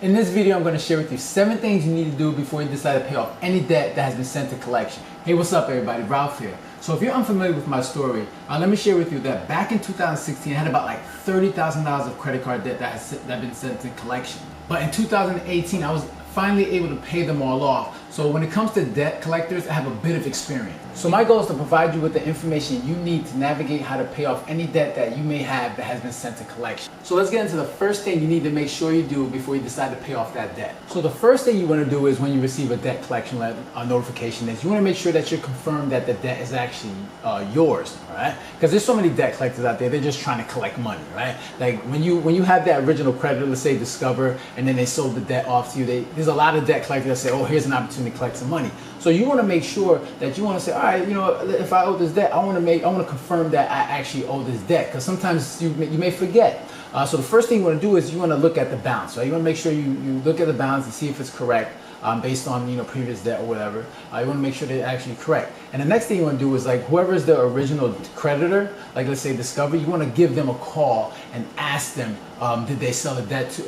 In this video, I'm going to share with you 7 things you need to do before you decide to pay off any debt that has been sent to collection. Hey, what's up everybody? Ralph here. So if you're unfamiliar with my story, let me share with you that back in 2016, I had about like $30,000 of credit card debt that had been sent to collection. But in 2018, I was finally able to pay them all off. So when it comes to debt collectors, I have a bit of experience. So my goal is to provide you with the information you need to navigate how to pay off any debt that you may have that has been sent to collection. So let's get into the first thing you need to make sure you do before you decide to pay off that debt. So the first thing you want to do is when you receive a debt collection notification is you want to make sure that you're confirmed that the debt is actually yours, right? Because there's so many debt collectors out there, they're just trying to collect money, right? Like when you have that original creditor, let's say Discover, and then they sold the debt off to you, there's a lot of debt collectors that say, oh, here's an opportunity to collect some money. So you want to make sure that you want to say, all right, you know, if I owe this debt, I want to confirm that I actually owe this debt, because sometimes you may forget. So the first thing you want to do is you want to look at the balance, right? You want to make sure you look at the balance and see if it's correct based on previous debt or whatever. You want to make sure they're actually correct. And the next thing you want to do is like whoever is the original creditor, like let's say Discover, you want to give them a call and ask them, did they sell the debt to?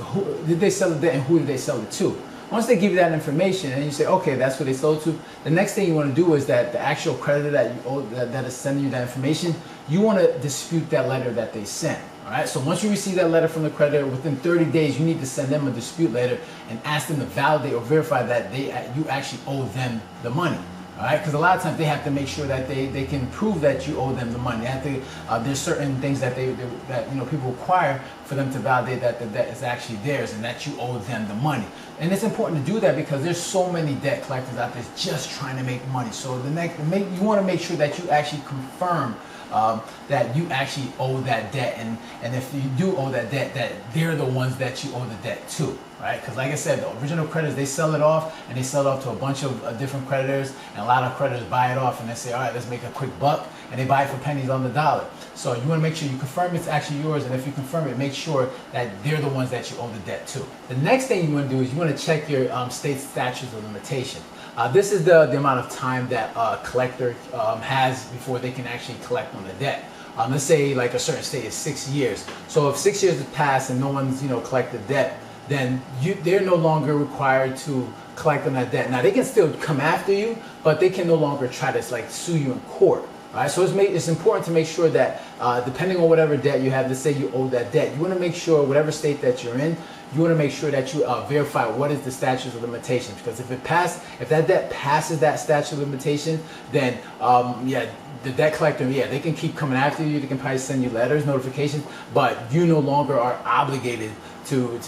Did they sell the debt and who did they sell it to? Once they give you that information and you say, okay, that's what they sold to, the next thing you want to do is that the actual creditor that you owe, that is sending you that information, you want to dispute that letter that they sent. All right. So once you receive that letter from the creditor, within 30 days, you need to send them a dispute letter and ask them to validate or verify that you actually owe them the money. All right, because a lot of times they have to make sure that they can prove that you owe them the money. They have to, there's certain things that people require for them to validate that the debt is actually theirs and that you owe them the money. And it's important to do that because there's so many debt collectors out there just trying to make money. So you want to make sure that you actually confirm that you actually owe that debt, and if you do owe that debt, that they're the ones that you owe the debt to, right? Because like I said, the original creditors, they sell it off, and they sell it off to a bunch of different creditors, and a lot of creditors buy it off, and they say, all right, let's make a quick buck, and they buy it for pennies on the dollar. So you want to make sure you confirm it's actually yours, and if you confirm it, make sure that they're the ones that you owe the debt to. The next thing you want to do is you want to check your state statutes of limitation. This is the amount of time that a collector has before they can actually collect on the debt. Let's say like a certain state is 6 years. So if 6 years have passed and no one's collected debt, then they're no longer required to collect on that debt. Now they can still come after you, but they can no longer try to like sue you in court. All right, so it's important to make sure that depending on whatever debt you have, let's say you owe that debt, you want to make sure whatever state that you're in, you want to make sure that you verify what is the statute of limitations, because if that debt passes that statute of limitation, then the debt collector, they can keep coming after you. They can probably send you letters, notifications, but you no longer are obligated to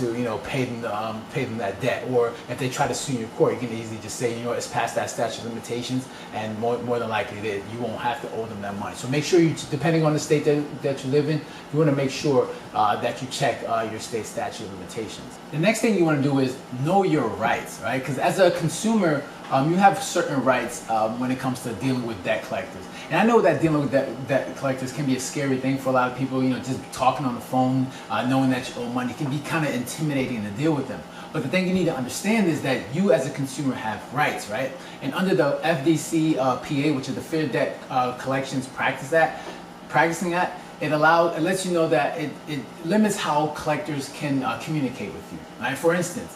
pay them that debt. Or if they try to sue you in court, you can easily just say, it's past that statute of limitations, and more than likely that you won't have to owe them that money. So make sure depending on the state that you live in, you want to make sure that you check your state statute of limitations. The next thing you want to do is know your rights, right? Because as a consumer, you have certain rights when it comes to dealing with debt collectors. And I know that dealing with debt collectors can be a scary thing for a lot of people. Just talking on the phone, knowing that you owe money can be kind of intimidating to deal with them. But the thing you need to understand is that you as a consumer have rights, right? And under the FDCPA, which is the Fair Debt Collections Practicing Act, it lets you know that it limits how collectors can communicate with you. Right? For instance,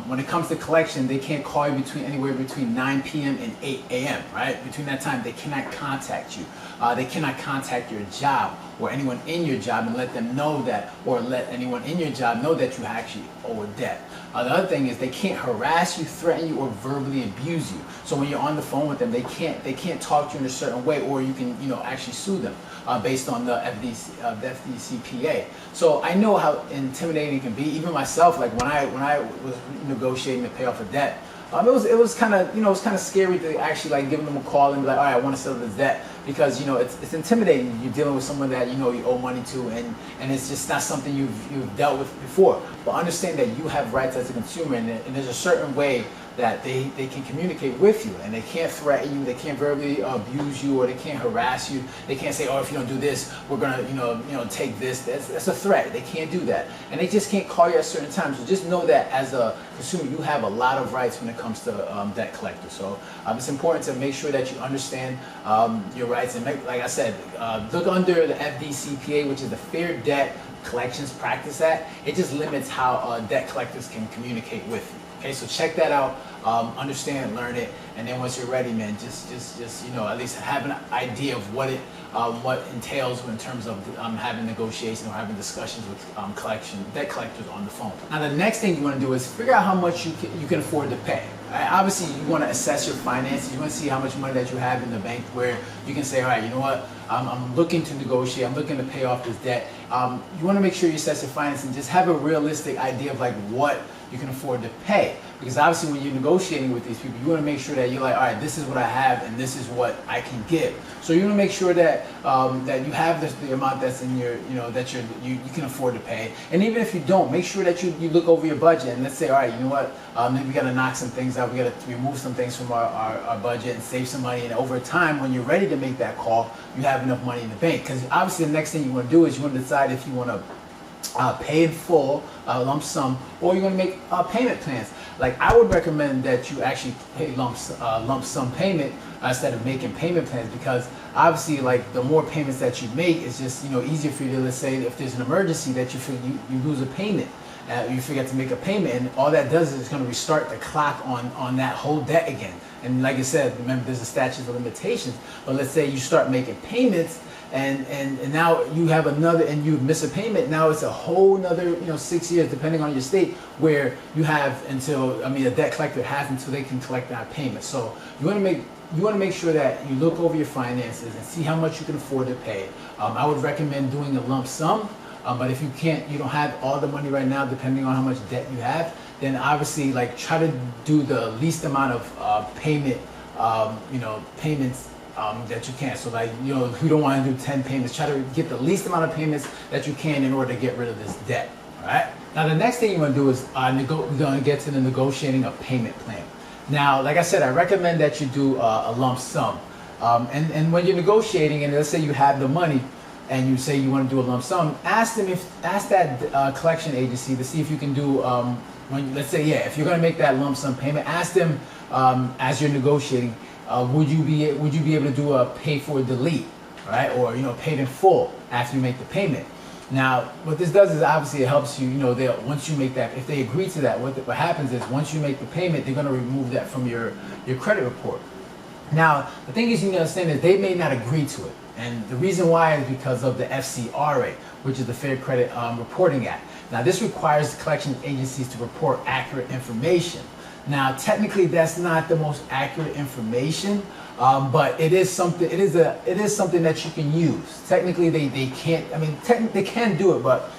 when it comes to collection, they can't call you anywhere between 9 p.m. and 8 a.m. Right? Between that time, they cannot contact you. They cannot contact your job or anyone in your job and let them know that, or let anyone in your job know that you actually owe a debt. The other thing is they can't harass you, threaten you, or verbally abuse you. So when you're on the phone with them, they can't talk to you in a certain way, or you can actually sue them based on the FDCPA. So I know how intimidating it can be. Even myself, like when I was negotiating to pay off a debt, it was kind of scary to actually like give them a call and be like, all right, I want to settle this debt, because it's intimidating. You're dealing with someone that you owe money to, and it's just not something you've dealt with before. But understand that you have rights as a consumer, and there's a certain way that they can communicate with you, and they can't threaten you, they can't verbally abuse you, or they can't harass you. They can't say, oh, if you don't do this, we're gonna take this. That's a threat. They can't do that, and they just can't call you at certain times. So just know that as a consumer, you have a lot of rights when it comes to debt collectors. So it's important to make sure that you understand your rights, and like I said, look under the FDCPA, which is the Fair Debt Collections Practice Act. It just limits how debt collectors can communicate with you. Okay, so check that out, understand, learn it, and then once you're ready, man, just at least have an idea of what it entails in terms of having negotiations or having discussions with debt collectors on the phone. Now, the next thing you want to do is figure out how much you can afford to pay. Right? Obviously, you want to assess your finances. You want to see how much money that you have in the bank, where you can say, all right, you know what, I'm looking to negotiate, I'm looking to pay off this debt. You want to make sure you assess your finances and just have a realistic idea of like what you can afford to pay. Because obviously when you're negotiating with these people, you want to make sure that you're like, all right, this is what I have and this is what I can give. So you want to make sure that that you have the amount that's in your, that you can afford to pay. And even if you don't, make sure that you look over your budget and let's say, all right, you know what, maybe we got to knock some things out, we got to remove some things from our budget and save some money. And over time, when you're ready to make that call, you have enough money in the bank. Because obviously the next thing you want to do is you want to decide if you want to pay in full, lump sum, or you're going to make payment plans. Like I would recommend that you actually pay lump sum payment instead of making payment plans, because obviously like the more payments that you make, it's just easier for you to, let's say if there's an emergency that you lose a payment. You forget to make a payment, and all that does is it's going to restart the clock on that whole debt again. And like I said, remember there's a statute of limitations. But let's say you start making payments, and now you have another, and you miss a payment. Now it's a whole another 6 years, depending on your state, where you have until a debt collector has until they can collect that payment. So you want to make sure that you look over your finances and see how much you can afford to pay. I would recommend doing a lump sum. But if you don't have all the money right now, depending on how much debt you have, then obviously like try to do the least amount of payments that you can. So like, if you don't want to do 10 payments, try to get the least amount of payments that you can in order to get rid of this debt. All right. Now the next thing you want to do is we're going to get to the negotiating a payment plan. Now, like I said, I recommend that you do a lump sum. And when you're negotiating, and let's say you have the money, and you say you want to do a lump sum, ask that collection agency to see if you can do, let's say, if you're going to make that lump sum payment, ask them as you're negotiating, would you be able to do a pay for delete, right? Or paid in full after you make the payment. Now, what this does is obviously it helps you. Once you make that, if they agree to that, what happens is once you make the payment, they're going to remove that from your credit report. Now, the thing is, you need to understand that they may not agree to it. And the reason why is because of the FCRA, which is the Fair Credit Reporting Act. Now, this requires collection agencies to report accurate information. Now, technically, that's not the most accurate information, but it is something. It is something that you can use. Technically, they can't. They can do it, but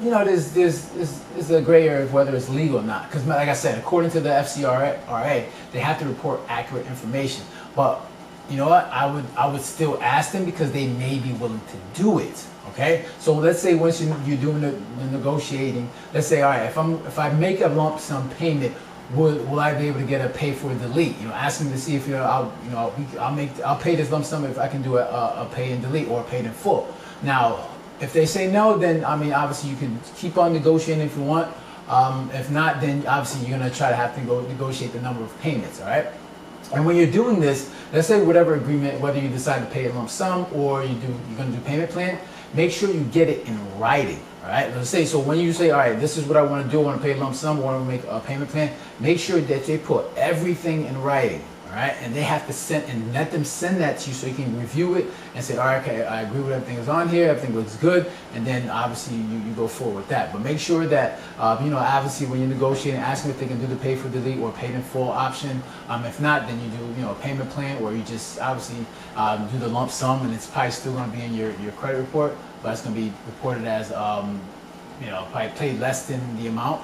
there's a gray area of whether it's legal or not. Because, like I said, according to the FCRA, they have to report accurate information. But you know what? I would still ask them, because they may be willing to do it. Okay, so let's say once you're doing the negotiating, let's say, all right, if I make a lump sum payment, will I be able to get a pay for delete? Ask them to see if I'll pay this lump sum if I can do a pay and delete or a paid in full. Now, if they say no, then obviously you can keep on negotiating if you want. If not, then obviously you're gonna try to have to go negotiate the number of payments. All right. And when you're doing this, let's say whatever agreement, whether you decide to pay a lump sum or you're going to do payment plan, make sure you get it in writing. All right. Let's say, so when you say, all right, this is what I want to do, I want to pay a lump sum, I want to make a payment plan, make sure that they put everything in writing. All right. And they have to let them send that to you so you can review it and say, all right, okay, I agree with everything that's on here, everything looks good. And then obviously you go forward with that. But make sure that, obviously when you're negotiating, ask them if they can do the pay for delete or paid in full option. If not, then you do, a payment plan, or you just obviously do the lump sum, and it's probably still going to be in your credit report, but it's going to be reported as, probably paid less than the amount,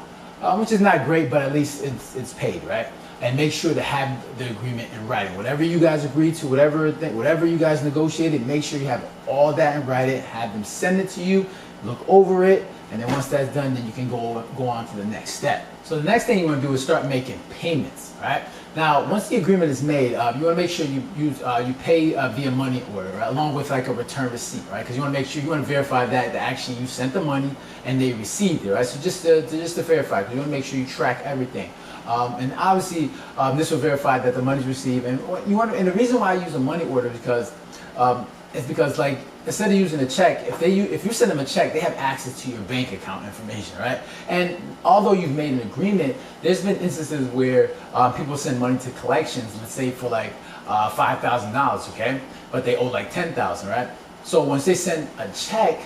which is not great, but at least it's paid, right? And make sure to have the agreement in writing. Whatever you guys agreed to, whatever you guys negotiated, make sure you have all that in writing. Have them send it to you. look over it, and then once that's done, then you can go on to the next step. So the next thing you want to do is start making payments, right? Now, once the agreement is made, you want to make sure you pay via money order, right? Along with like a return receipt, right? Because you want to make sure, you want to verify that actually you sent the money and they received it, right? So just to verify, because you want to make sure you track everything. And obviously, this will verify that the money's received. And and the reason why I use a money order is because like, instead of using a check, if you send them a check, they have access to your bank account information, right? And although you've made an agreement, there's been instances where people send money to collections, let's say for like $5,000, okay? But they owe like $10,000, right? So once they send a check,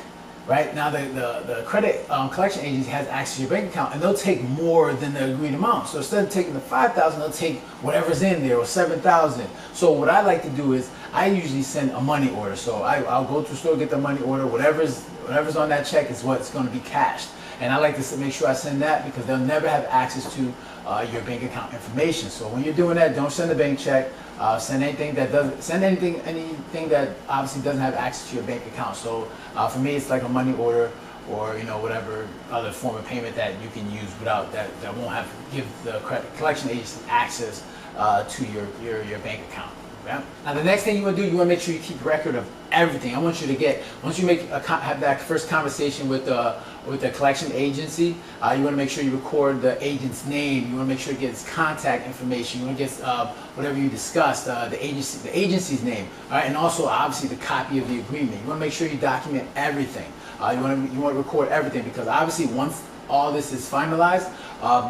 right, now the credit collection agency has access to your bank account, and they'll take more than the agreed amount. So instead of taking the $5,000, they'll take whatever's in there, or $7,000. So what I like to do is I usually send a money order. So I'll go to the store, get the money order, whatever's on that check is what's going to be cashed. And I like to make sure I send that, because they'll never have access to your bank account information. So when you're doing that, don't send a bank check. Send anything that obviously doesn't have access to your bank account. So for me, it's like a money order, or whatever other form of payment that you can use without that won't give the collection agency access to your bank account. Okay? Now the next thing you want to do, you want to make sure you keep record of everything. I want you to once you have that first conversation with the collection agency, you want to make sure you record the agent's name. You want to make sure you get his contact information. You want to get whatever you discussed, the agency's name, all right, and also obviously the copy of the agreement. You want to make sure you document everything. You want to record everything, because obviously once all this is finalized,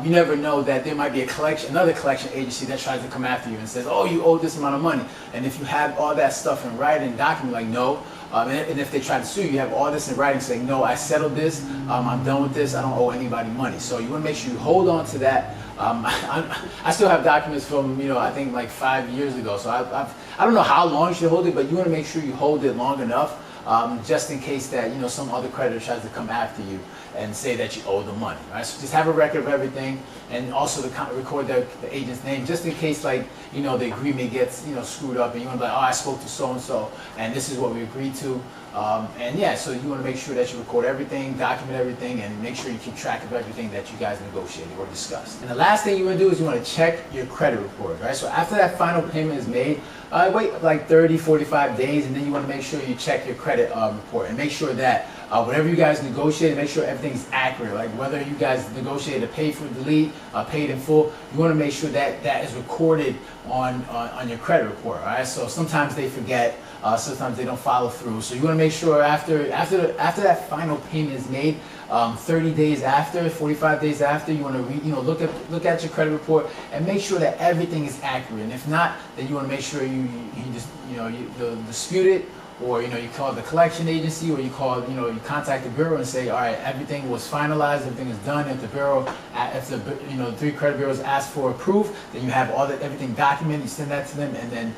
you never know that there might be another collection agency that tries to come after you and says, oh, you owe this amount of money. And if you have all that stuff in writing, document, like, no. And if they try to sue you, you have all this in writing saying, no, I settled this, I'm done with this, I don't owe anybody money. So you want to make sure you hold on to that. I still have documents from, I think like 5 years ago. So I don't know how long you should hold it, but you want to make sure you hold it long enough, just in case that some other creditor tries to come after you and say that you owe the money, right? So just have a record of everything, and also record the agent's name, just in case, like, the agreement gets screwed up, and you want to be like, oh, I spoke to so and so, and this is what we agreed to. And yeah, so you want to make sure that you record everything, document everything, and make sure you keep track of everything that you guys negotiated or discussed. And the last thing you want to do is you want to check your credit report, right? So after that final payment is made, wait like 30, 45 days, and then you want to make sure you check your credit report and make sure that whatever you guys negotiated, make sure everything's accurate. Like whether you guys negotiated a pay for delete, paid in full, you want to make sure that that is recorded on your credit report. All right. So sometimes they forget, sometimes they don't follow through. So you want to make sure after that final payment is made, 30 days after, 45 days after, you want to look at your credit report and make sure that everything is accurate. And if not, then you want to make sure you just you dispute it, or you call the collection agency, or you contact the bureau and say, all right, everything was finalized, everything is done. If the bureau, if the 3 credit bureaus ask for proof, then you have everything documented. You send that to them, and then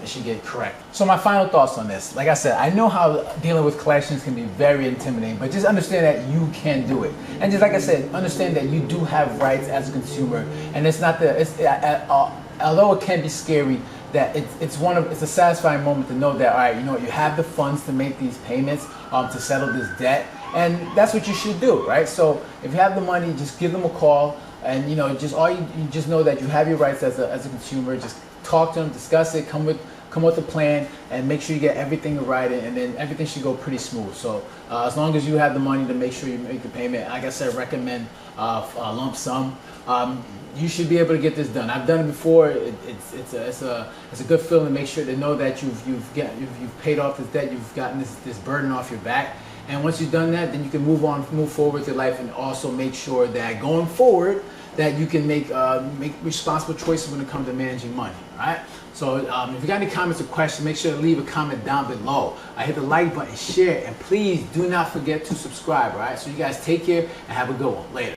it should get correct. So my final thoughts on this, like I said, I know how dealing with collections can be very intimidating, but just understand that you can do it. And just like I said, understand that you do have rights as a consumer, and although it can be scary, that it's a satisfying moment to know that, all right, you have the funds to make these payments, to settle this debt, and that's what you should do, right? So if you have the money, just give them a call, and just know that you have your rights as a consumer. Just talk to them, discuss it, come with a plan, and make sure you get everything in writing, and then everything should go pretty smooth. So as long as you have the money to make sure you make the payment, like I said, recommend a lump sum. You should be able to get this done. I've done it before. It's a good feeling. Make sure to know that you've paid off this debt. You've gotten this burden off your back. And once you've done that, then you can move forward with your life, and also make sure that going forward that you can make responsible choices when it comes to managing money. All right. So if you got any comments or questions, make sure to leave a comment down below. Hit the like button, share, and please do not forget to subscribe. All right. So you guys take care and have a good one. Later.